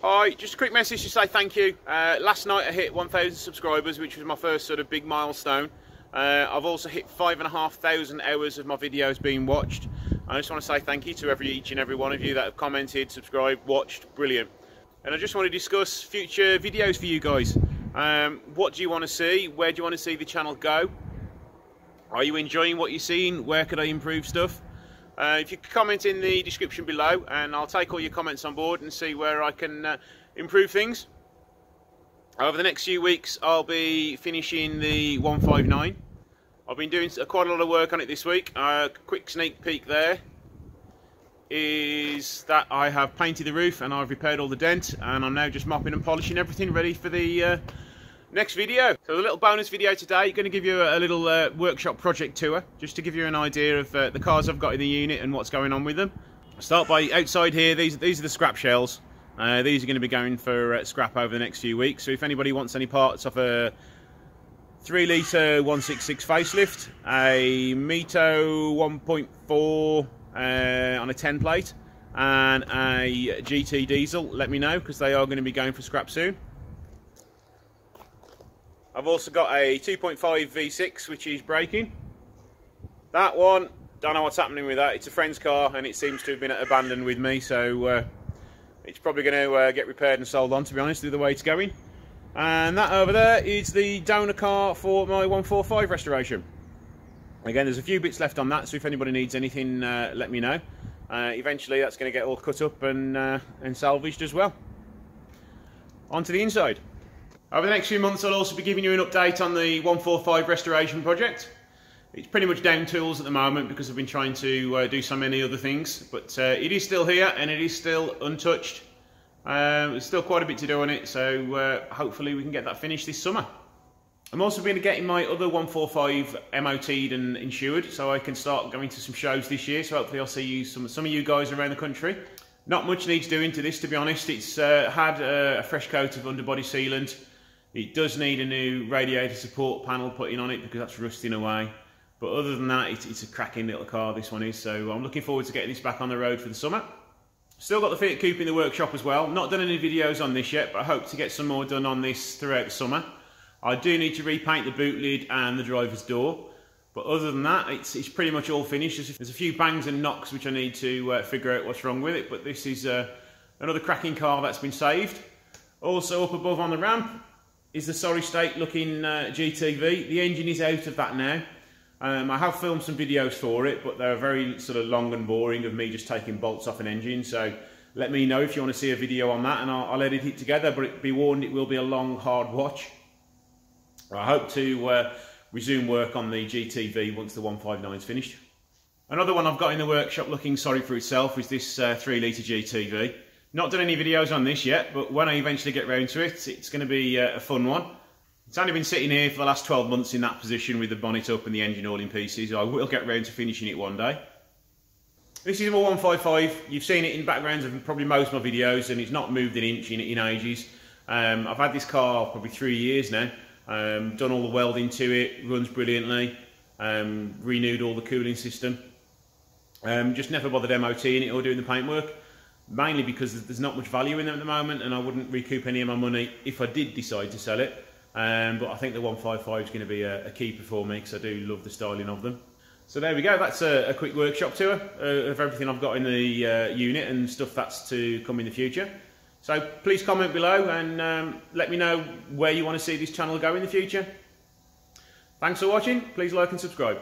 Hi, just a quick message to say thank you. Last night I hit 1,000 subscribers, which was my first sort of big milestone. I've also hit 5,500 hours of my videos being watched. I just want to say thank you to each and every one of you that have commented, subscribed, watched. Brilliant. And I just want to discuss future videos for you guys. What do you want to see? Where do you want to see the channel go? Are you enjoying what you're seeing? Where could I improve stuff? If you could comment in the description below, and I'll take all your comments on board and see where I can improve things. Over the next few weeks I'll be finishing the 159. I've been doing quite a lot of work on it this week. Quick sneak peek there is that I have painted the roof and I've repaired all the dent, and I'm now just mopping and polishing everything ready for the next video. So a little bonus video today, going to give you a little workshop project tour, just to give you an idea of the cars I've got in the unit and what's going on with them. I'll start by outside here. These are the scrap shells. These are going to be going for scrap over the next few weeks. So if anybody wants any parts of a 3 litre 166 facelift, a Mito 1.4 on a 10 plate, and a GT diesel, let me know, because they are going to be going for scrap soon. I've also got a 2.5 V6 which is breaking. That one, don't know what's happening with that. It's a friend's car and it seems to have been abandoned with me, so it's probably going to get repaired and sold on, to be honest, with the way it's going. And that over there is the donor car for my 145 restoration. Again, there's a few bits left on that, so if anybody needs anything, let me know. Eventually that's going to get all cut up and salvaged as well. On to the inside. Over the next few months I'll also be giving you an update on the 145 restoration project. It's pretty much down tools at the moment because I've been trying to do so many other things, but it is still here and it is still untouched. There's still quite a bit to do on it, so hopefully we can get that finished this summer. I'm also going to get my other 145 MOT'd and insured, so I can start going to some shows this year, so hopefully I'll see you, some of you guys around the country. Not much needs doing to this, to be honest. It's had a fresh coat of underbody sealant. It does need a new radiator support panel put in on it because that's rusting away. But other than that, it's a cracking little car, this one is. So I'm looking forward to getting this back on the road for the summer. Still got the Fiat Coupe in the workshop as well. Not done any videos on this yet, but I hope to get some more done on this throughout the summer. I do need to repaint the boot lid and the driver's door. But other than that, it's pretty much all finished. There's a few bangs and knocks which I need to figure out what's wrong with it. But this is another cracking car that's been saved. Also up above on the ramp is the sorry state looking GTV. The engine is out of that now. I have filmed some videos for it, but they're very sort of long and boring of me just taking bolts off an engine. So let me know if you want to see a video on that and I'll edit it together, but be warned, it will be a long, hard watch. I hope to resume work on the GTV once the 159 is finished. Another one I've got in the workshop looking sorry for itself is this 3 litre GTV. Not done any videos on this yet, but when I eventually get round to it, it's going to be a fun one. It's only been sitting here for the last 12 months in that position with the bonnet up and the engine all in pieces. I will get round to finishing it one day. This is my 155. You've seen it in backgrounds of probably most of my videos, and it's not moved an inch in ages. I've had this car probably 3 years now. Done all the welding to it, runs brilliantly. Renewed all the cooling system. Just never bothered MOTing it or doing the paintwork. Mainly because there's not much value in them at the moment, and I wouldn't recoup any of my money if I did decide to sell it. But I think the 155 is going to be a keeper for me because I do love the styling of them. So there we go, that's a quick workshop tour of everything I've got in the unit and stuff that's to come in the future. So please comment below and let me know where you want to see this channel go in the future. Thanks for watching, please like and subscribe.